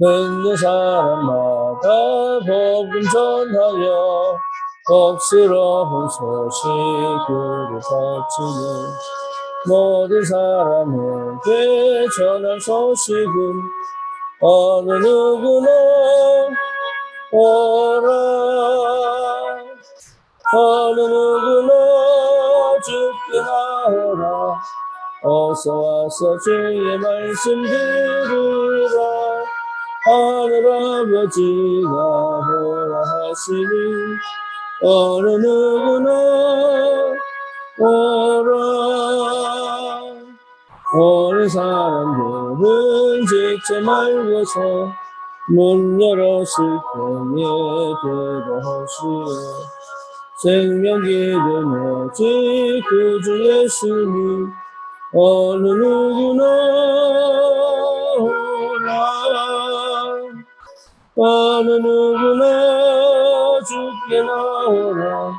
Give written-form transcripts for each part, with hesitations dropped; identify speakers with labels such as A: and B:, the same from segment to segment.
A: 듣는 사람마다 복음 전하여 복스러운 소식을 퍼지는 모든 사람에게 전할 소식은 어느 누구나 오라. 어느 누구나 죽게 나오라. 어서 와서 주의 말씀 들으라. 하늘 아버지가 보라 하시니 어느 누구나 오라. 오는 사람들은 직접 말고서 문 열었을 때에 대답하시오. 생명 기름 오직 구주 예수님 어느 누구나 오라. 어느 누구나 죽게 나오라.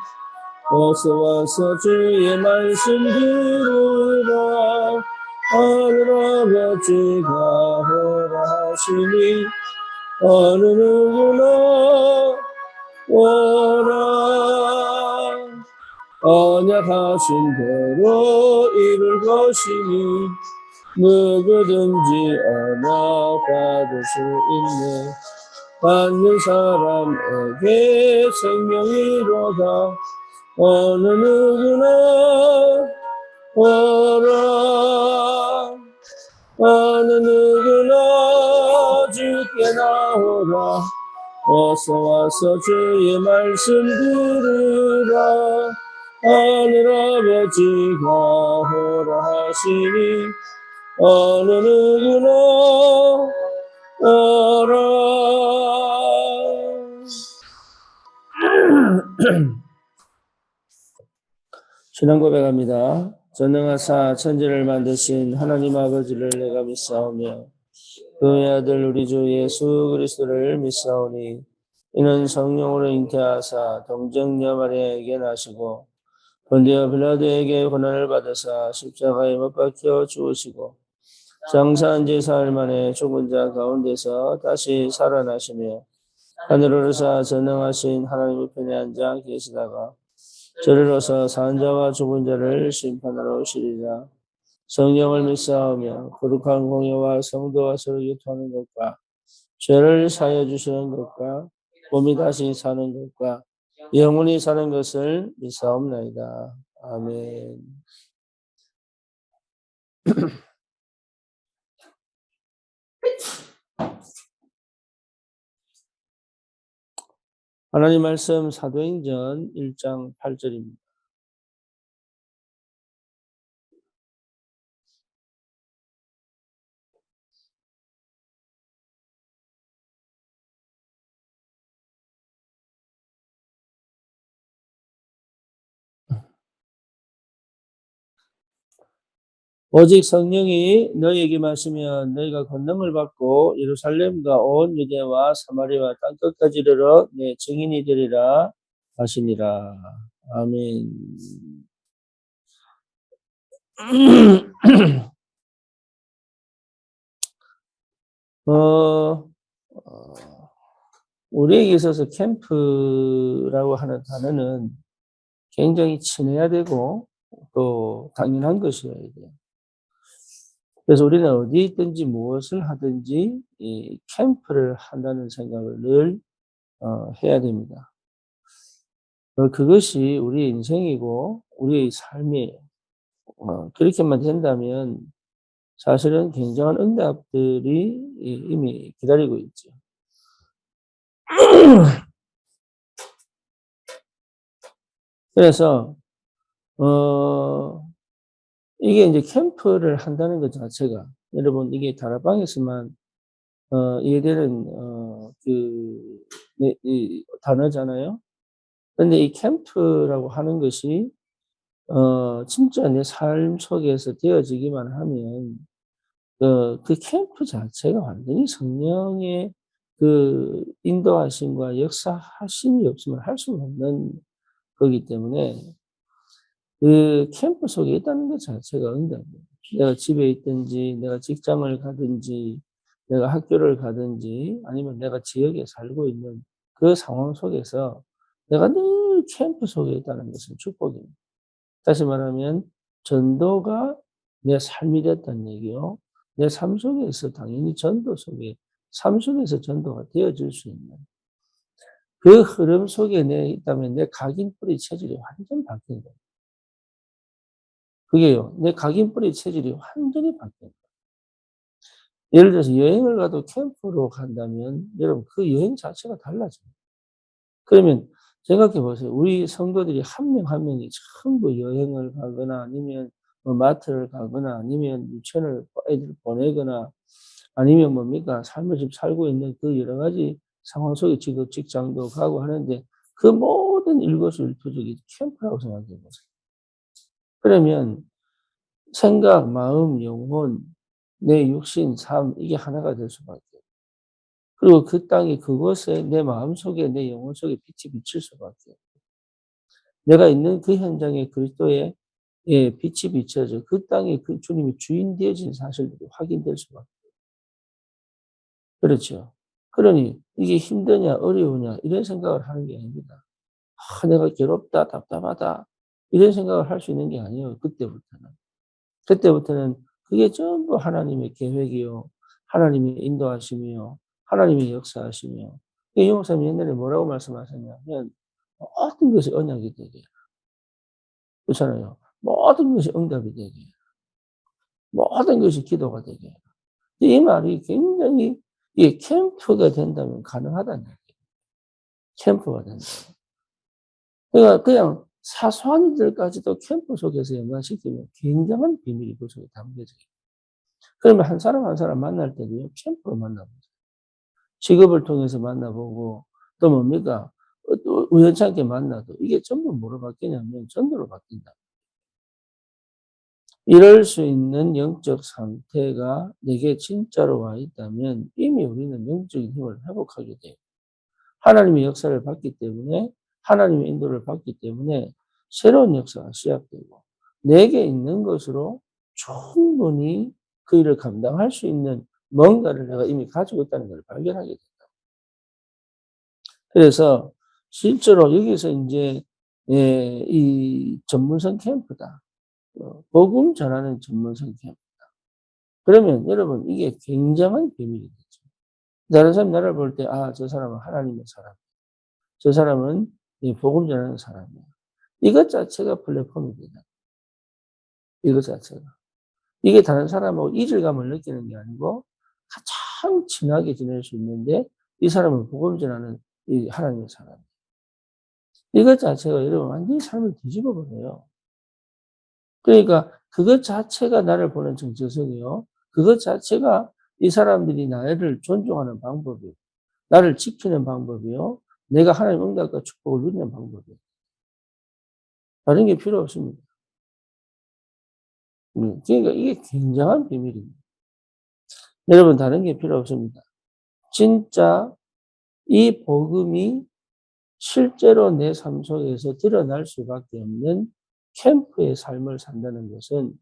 A: 어서 와서 주의 말씀 들으라. 하늘 아버지가 오라 하시니 어느 누구나 오라. 언약하신 대로 이룰 것이니 누구든지 언약 받을 수 있네. 받는 사람에게 생명이로다. 어느 누구나 오라. 어느 누구나 주께 나오라. 어서 와서 주의 말씀 들으라. 하늘 아버지가 오라 하시니 어느 누구나 오라. 신앙 고백합니다. 전능하사 천지를 만드신 하나님 아버지를 내가 믿사오며 그의 아들 우리 주 예수 그리스도를 믿사오니 이는 성령으로 잉태하사 동정녀 마리아에게 나시고 본디오 빌라도에게 고난을 받으사 십자가에 못 박혀 죽으시고 장사한 지 사흘 만에 죽은 자 가운데서 다시 살아나시며 하늘을 오르사 전능하신 하나님 우편에 앉아 계시다가 저리로서 산 자와 죽은 자를 심판하러 오시리라. 성령을 믿사오며 거룩한 공예와 성도와 서로 교통하는 것과 죄를 사하여 주시는 것과 몸이 다시 사는 것과 영원히 사는 것을 믿사옵나이다. 아멘. 하나님 말씀 사도행전 1장 8절입니다. 오직 성령이 너희에게 마시면 너희가 권능을 받고 예루살렘과 온 유대와 사마리아와 땅끝까지 이르러 내 증인이 되리라 하시니라. 아멘. 우리에게 있어서 캠프라고 하는 단어는 굉장히 친해야 되고 또 당연한 것이어야 돼요. 그래서 우리는 어디 있든지 무엇을 하든지 이 캠프를 한다는 생각을 늘 해야 됩니다. 그것이 우리의 인생이고 우리의 삶이에요. 그렇게만 된다면 사실은 굉장한 응답들이 이미 기다리고 있죠. 그래서 이게 이제 캠프를 한다는 것 자체가 여러분 이게 다락방에서만 이해되는 이 단어잖아요. 근데 이 캠프라고 하는 것이 진짜 내 삶 속에서 되어지기만 하면 그 캠프 자체가 완전히 성령의 그 인도하심과 역사하심이 없으면 할 수는 없는 거기 때문에 그 캠프 속에 있다는 것 자체가 응답이에요. 내가 집에 있든지 내가 직장을 가든지 내가 학교를 가든지 아니면 내가 지역에 살고 있는 그 상황 속에서 내가 늘 캠프 속에 있다는 것은 축복입니다. 다시 말하면 전도가 내 삶이 됐다는 얘기요. 내 삶 속에서 당연히 전도 속에 삶 속에서 전도가 되어질 수 있는 그 흐름 속에 내가 있다면 내 각인뿌리 체질이 완전 바뀌는 거예요. 그게요. 내 각인뿌리 체질이 완전히 바뀌는 거예요. 예를 들어서 여행을 가도 캠프로 간다면 여러분 그 여행 자체가 달라져요. 그러면 생각해 보세요. 우리 성도들이 한 명 한 명이 전부 여행을 가거나 아니면 뭐 마트를 가거나 아니면 유치원을 애들 보내거나 아니면 뭡니까 삶을 지금 살고 있는 그 여러 가지 상황 속에 지금 직장도 가고 하는데 그 모든 일거수일투족이 캠프라고 생각해 보세요. 그러면 생각, 마음, 영혼, 내 육신, 삶 이게 하나가 될 수밖에 없어요. 그리고 그 땅이 그곳에 내 마음속에 내 영혼 속에 빛이 비칠 수밖에 없어요. 내가 있는 그 현장에 그리스도의 빛이 비춰져 그 땅에 그 주님이 주인 되어진 사실들이 확인될 수밖에 없어요. 그렇죠. 그러니 이게 힘드냐 어려우냐 이런 생각을 하는 게 아닙니다. '아 내가 괴롭다. 답답하다.' 이런 생각을 할 수 있는 게 아니에요 그때부터는. 그때부터는 그게 전부 하나님의 계획이요. 하나님의 인도하심이요. 하나님의 역사하심이요. 이 목사님이 옛날에 뭐라고 말씀하셨냐면 "모든 것이 언약이 되게." 그렇잖아요. "모든 것이 응답이 되게. 모든 것이 기도가 되게." 이 말이 굉장히 이 캠프가 된다면 가능하다는 얘기예요. 캠프가 된다면. 그러니까 그냥 사소한 일들까지도 캠프 속에서 연관시키면 굉장한 비밀이 그 속에 담겨져 있어요. 그러면 한 사람 한 사람 만날 때도요 캠프로 만나보세요. 직업을 통해서 만나보고 또 뭡니까? 또 우연찮게 만나도 이게 전부 뭐로 바뀌냐면 전도로 바뀐다. 이럴 수 있는 영적 상태가 내게 진짜로 와 있다면 이미 우리는 영적인 힘을 회복하게 돼요. 하나님의 역사를 받기 때문에 하나님의 인도를 받기 때문에 새로운 역사가 시작되고 내게 있는 것으로 충분히 그 일을 감당할 수 있는 뭔가를 내가 이미 가지고 있다는 걸 발견하게 된다. 그래서 실제로 여기서 인제 이 전문성 캠프다. 복음 전하는 전문성 캠프. 그러면 여러분 이게 굉장한 비밀이겠죠. 다른 사람이 나를 볼 때 '아 저 사람은 하나님의 사람. 저 사람은 이 복음 전하는 사람이야.' 이것 자체가 플랫폼입니다. 이것 자체가. 이게 다른 사람하고 이질감을 느끼는 게 아니고 가장 친하게 지낼 수 있는데 이 사람은 복음 전하는 이 하나님의 사람. 이것 자체가 여러분 완전히 삶을 뒤집어 버려요. 그러니까 그것 자체가 나를 보는 정체성이요. 그것 자체가 이 사람들이 나를 존중하는 방법이요. 나를 지키는 방법이요. 내가 하나님의 응답과 축복을 누리는 방법이에요. 다른 게 필요 없습니다. 그러니까 이게 굉장한 비밀입니다. 여러분 다른 게 필요 없습니다. 진짜 이 복음이 실제로 내 삶 속에서 드러날 수밖에 없는 캠프의 삶을 산다는 것은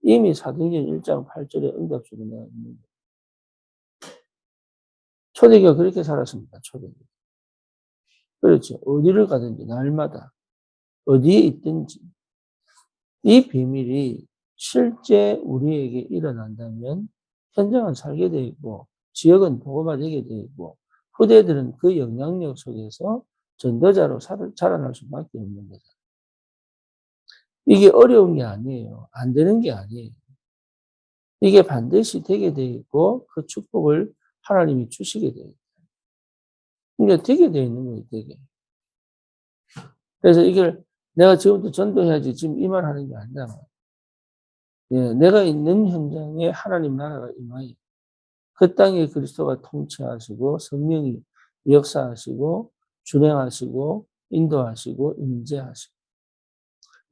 A: 이미 사도행전 1장 8절의 응답처럼 나와 있는 거예요. 초대교회가 그렇게 살았습니다. 초대교회. 그렇죠. 어디를 가든지 날마다 어디에 있든지 이 비밀이 실제 우리에게 일어난다면 현장은 살게 돼 있고 지역은 복음화되게 돼 있고 후대들은 그 영향력 속에서 전도자로 자라날 수밖에 없는 거죠. 이게 어려운 게 아니에요. 안 되는 게 아니에요. 이게 반드시 되게 돼 있고 그 축복을 하나님이 주시게 돼요. 그러니까 되게 돼 있는 거예요, 되게. 그래서 이걸 내가 지금부터 전도해야지 지금 이 말 하는 게 아니라 예, 내가 있는 현장에 하나님 나라가 임하여 그 땅에 그리스도가 통치하시고 성령이 역사하시고 준행하시고 인도하시고 임재하시고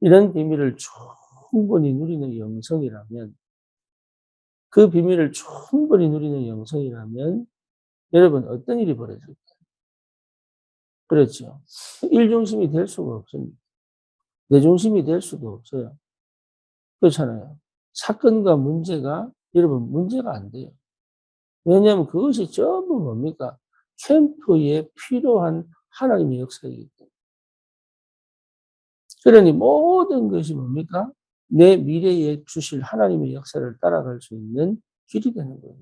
A: 이런 비밀을 충분히 누리는 영성이라면 그 비밀을 충분히 누리는 영성이라면 여러분 어떤 일이 벌어질까요? 그렇죠. 일 중심이 될 수가 없습니다. 내 중심이 될 수도 없어요. 그렇잖아요. 사건과 문제가 여러분 문제가 안 돼요. 왜냐하면 그것이 전부 뭡니까? 캠프에 필요한 하나님의 역사이기 때문에. 그러니 모든 것이 뭡니까? 내 미래에 주실 하나님의 역사를 따라갈 수 있는 길이 되는 거예요.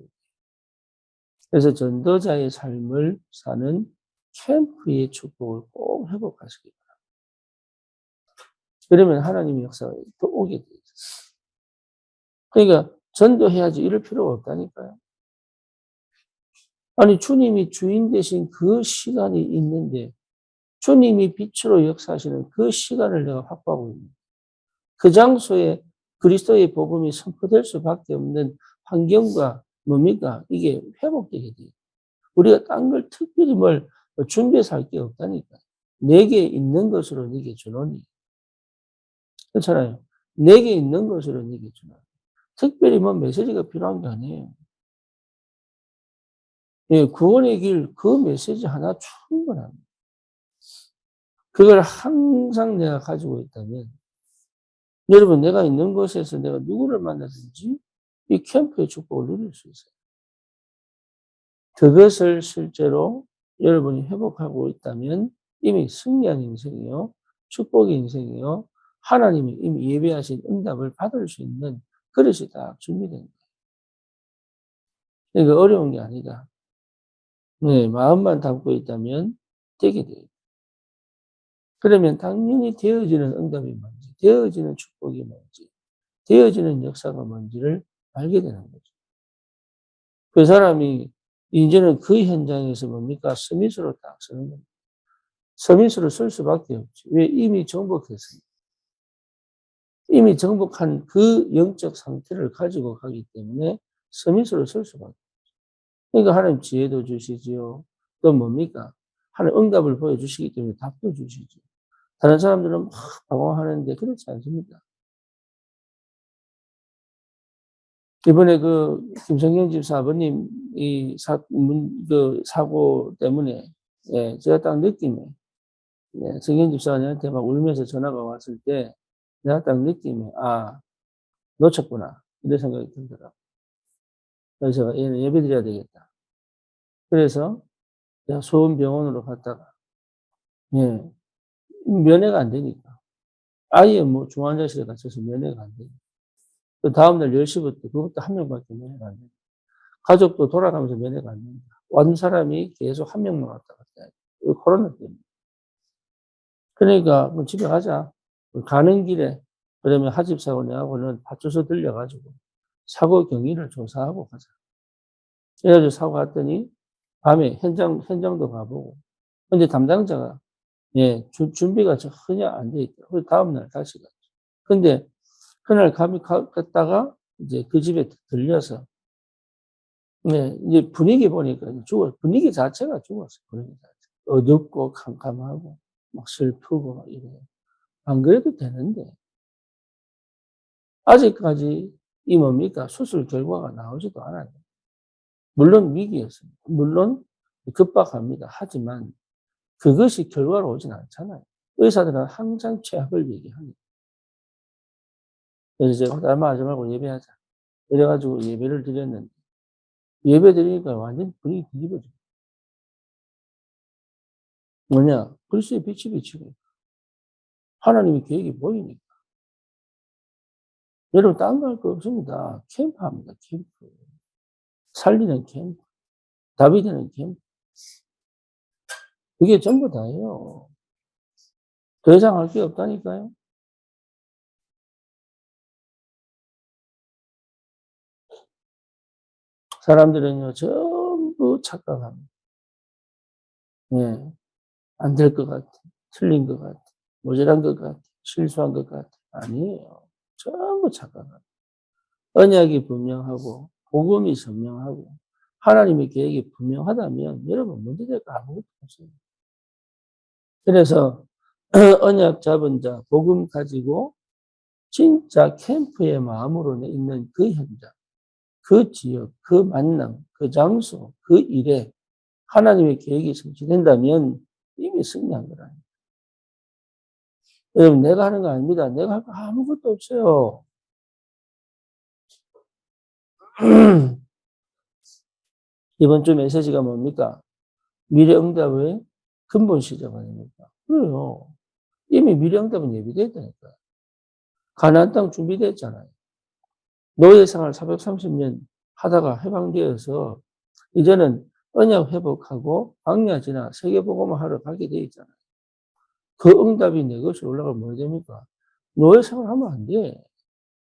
A: 그래서 전도자의 삶을 사는 캠프의 축복을 꼭 회복하시기 바랍니다. 그러면 하나님의 역사가 또 오게 돼 있어요. 그러니까 전도해야지 이럴 필요가 없다니까요. 아니 주님이 주인 되신 그 시간이 있는데 주님이 빛으로 역사하시는 그 시간을 내가 확보하고 있는 그 장소에 그리스도의 복음이 선포될 수밖에 없는 환경과 뭡니까? 이게 회복되게 돼요. 우리가 딴 걸 특별히 뭘 준비해서 할 게 없다니까. 내게 있는 것으로 네게 주노니. 그렇잖아요. 내게 있는 것으로 네게 주노니. 특별히 뭐 메시지가 필요한 게 아니에요. 예, 구원의 길, 그 메시지 하나 충분합니다. 그걸 항상 내가 가지고 있다면, 여러분, 내가 있는 곳에서 내가 누구를 만나든지 이 캠프의 축복을 누릴 수 있어요. 그것을 실제로 여러분이 회복하고 있다면 이미 승리한 인생이요, 축복의 인생이요, 하나님이 이미 예배하신 응답을 받을 수 있는 그릇이 다 준비된 거예요. 그러니까 어려운 게 아니다. 네, 마음만 담고 있다면 되게 돼요. 그러면 당연히 되어지는 응답이 뭔지, 되어지는 축복이 뭔지, 되어지는 역사가 뭔지를 알게 되는 거죠. 그 사람이 이제는 그 현장에서 뭡니까? 서밋으로 딱 서는 겁니다. 서밋으로 쓸 수밖에 없지. 왜? 이미 정복했으니까. 이미 정복한 그 영적 상태를 가지고 가기 때문에 서밋으로 쓸 수밖에 없죠. 그러니까 하나님 지혜도 주시지요. 또 뭡니까? 하나님 응답을 보여주시기 때문에 답도 주시죠. 다른 사람들은 막 방황하는데 그렇지 않습니다. 이번에 그 김성경 집사 아버님 그 사고 때문에 예, 제가 딱 느낌에 예, 성경 집사가 저한테 막 울면서 전화가 왔을 때 내가 딱 느낌에 놓쳤구나 이런 생각이 들더라고. 그래서 얘는 예배 드려야 되겠다. 그래서 내가 소원병원으로 갔다가 예, 면회가 안 되니까 아예 뭐 중환자실에 갇혀서 면회가 안 되니까 그 다음날 10시부터 그것도 한 명밖에 면회가 안 됩니다. 가족도 돌아가면서 면회가 안 됩니다. 온 사람이 계속 한 명만 왔다 갔다 해요. 코로나 때문에. 그러니까 뭐 집에 가자. 가는 길에 그러면 하집사고 내하고는 파출소 들려가지고 사고 경위를 조사하고 가자. 그래가지고 사고 갔더니 밤에 현장도 가보고. 근데 담당자가 예, 준비가 전혀 안 돼 있다. 그래서 다음날 다시 갔죠. 근데 그날 갔다가 이제 그 집에 들려서 네, 이제 분위기 보니까 분위기 자체가 죽었어요. 분위기 자체. 어둡고 캄캄하고 막 슬프고 막 이래요. 안 그래도 되는데 아직까지 이 뭡니까? 수술 결과가 나오지도 않아요. 물론 위기였습니다. 물론 급박합니다. 하지만 그것이 결과로 오진 않잖아요. 의사들은 항상 최악을 얘기합니다. 그래서 제가 얼마 하지 말고 예배하자. 이래가지고 예배를 드렸는데 예배 드리니까 완전 분위기 뒤집어져. 뭐냐? 그리스도의 빛이 비치고 하나님의 계획이 보이니까. 여러분 딴 거 할 거 없습니다. 캠프합니다. 캠프. 살리는 캠프. 다비드는 캠프. 그게 전부 다예요. 더 이상 할 게 없다니까요. 사람들은요, 전부 착각합니다. 예, 안 될 것 같아. 틀린 것 같아. 모자란 것 같아. 실수한 것 같아. 아니에요. 전부 착각합니다. 언약이 분명하고, 복음이 선명하고, 하나님의 계획이 분명하다면 여러분 문제될 거 아무것도 없어요. 그래서 언약 잡은 자, 복음 가지고 진짜 캠프의 마음으로 있는 그 현장, 그 지역, 그 만남, 그 장소, 그 일에 하나님의 계획이 성취된다면 이미 승리한 거라니까. 여러분, 내가 하는 거 아닙니다. 내가 할 거 아무것도 없어요. 이번 주 메시지가 뭡니까? 미래응답의 근본 시작 아닙니까? 그래요. 이미 미래응답은 예비되어 있다니까요. 가나안 땅 준비됐잖아요. 노예 생활 430년 하다가 해방되어서 이제는 언약 회복하고 광야 지나 세계복음을 하러 가게 돼 있잖아요. 그 응답이 내 것으로 올라가면 뭐 됩니까? 노예 생활하면 안 돼.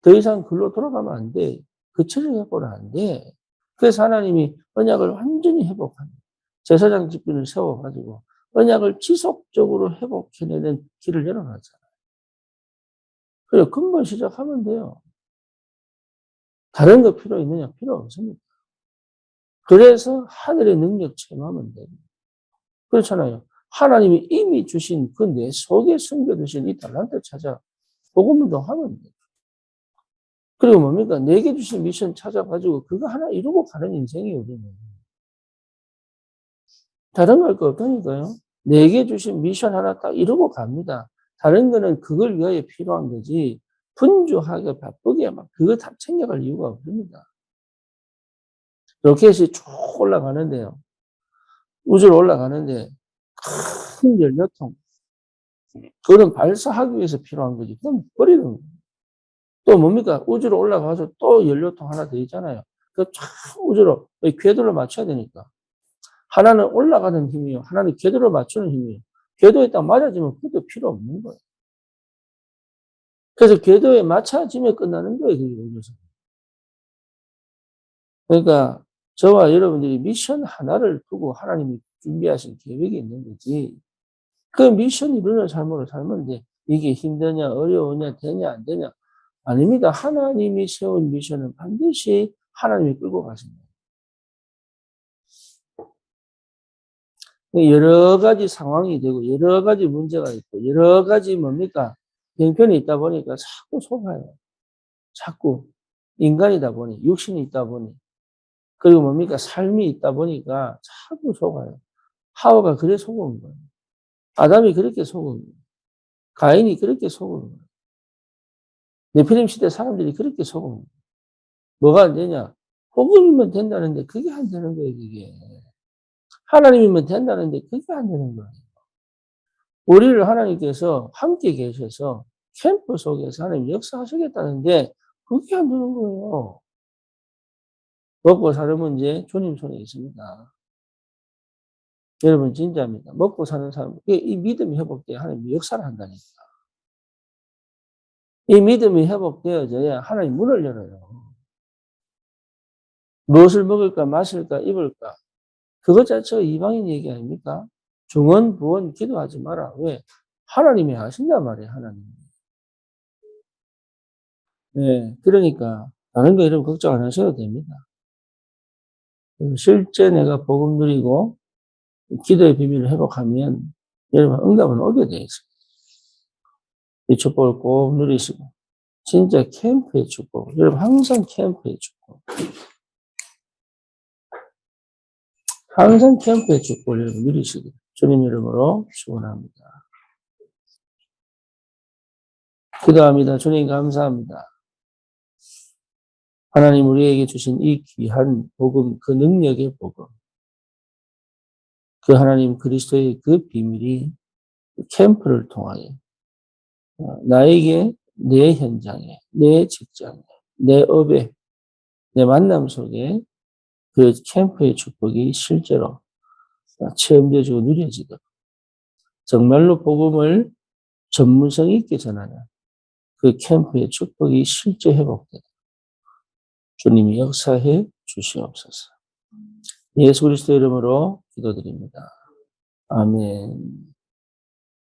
A: 더 이상 글로 돌아가면 안 돼. 그 처리 갖고는 안 돼. 그래서 하나님이 언약을 완전히 회복하는 제사장 집기를 세워가지고 언약을 지속적으로 회복해내는 길을 열어놨잖아요. 그래, 근본 시작하면 돼요. 다른 거 필요 있느냐? 필요 없습니다. 그래서 하늘의 능력 체험하면 됩니다. 그렇잖아요. 하나님이 이미 주신 그 내 속에 숨겨두신 이 달란트 찾아 복음 운동하면 돼요. 그리고 뭡니까? 내게 주신 미션 찾아가지고 그거 하나 이루고 가는 인생이에요, 우리는. 다른 거 할 거 없다니까요. 내게 주신 미션 하나 딱 이루고 갑니다. 다른 거는 그걸 위하여 필요한 거지. 분주하게 바쁘게 막 그거 다 챙겨갈 이유가 없습니다. 로켓이 쭉 올라가는데요. 우주로 올라가는데 큰 연료통. 그거는 발사하기 위해서 필요한 거지. 그럼 버리는 거예요. 또 뭡니까? 우주로 올라가서 또 연료통 하나 더 있잖아요. 그 쫙 우주로 궤도를 맞춰야 되니까. 하나는 올라가는 힘이요. 하나는 궤도를 맞추는 힘이에요. 궤도에 딱 맞아지면 그것도 필요 없는 거예요. 그래서 궤도에 맞춰지면 끝나는 거예요. 그게 우주선. 그러니까 저와 여러분들이 미션 하나를 두고 하나님이 준비하신 계획이 있는 거지. 그 미션 이루는 삶으로 살면 돼. 이게 힘드냐, 어려우냐, 되냐, 안 되냐. 아닙니다. 하나님이 세운 미션은 반드시 하나님이 끌고 가십니다. 여러 가지 상황이 되고, 여러 가지 문제가 있고, 여러 가지 뭡니까? 형편이 있다 보니까 자꾸 속아요. 자꾸. 인간이다 보니, 육신이 있다 보니. 그리고 뭡니까? 삶이 있다 보니까 자꾸 속아요. 하와가 그래 속은 거예요. 아담이 그렇게 속은 거예요. 가인이 그렇게 속은 거예요. 네피림 시대 사람들이 그렇게 속은 거예요. 뭐가 안 되냐? 복음이면 된다는데 그게 안 되는 거예요, 그게. 하나님이면 된다는데 그게 안 되는 거예요. 우리를 하나님께서 함께 계셔서 캠프 속에서 하나님 역사하시겠다는데 그게 안 되는 거예요. 먹고 사는 문제 주님 손에 있습니다. 여러분 진짜입니다. 먹고 사는 사람, 이 믿음이 회복돼야 하나님 역사를 한다니까. 이 믿음이 회복되어져야 하나님 문을 열어요. 무엇을 먹을까, 마실까, 입을까. 그것 자체가 이방인 얘기 아닙니까? 중언, 부언 기도하지 마라. 왜? 하나님이 하신단 말이에요, 하나님. 네, 그러니까 다른 거 여러분 걱정 안 하셔도 됩니다. 실제 내가 복음 누리고 기도의 비밀을 회복하면 여러분 응답은 오게 돼 있습니다. 이 축복을 꼭 누리시고 진짜 캠프의 축복. 여러분 항상 캠프의 축복. 항상 캠프의 축복을 여러분 누리시길 주님 이름으로 축원합니다. 기도합니다. 주님 감사합니다. 하나님 우리에게 주신 이 귀한 복음, 그 능력의 복음, 그 하나님 그리스도의 그 비밀이 캠프를 통하여 나에게 내 현장에, 내 직장에, 내 업에, 내 만남 속에 그 캠프의 축복이 실제로 체험되어지고 누려지도록 정말로 복음을 전문성 있게 전하는 그 캠프의 축복이 실제 회복되도록 주님이 역사해 주시옵소서. 예수 그리스도 이름으로 기도드립니다. 아멘.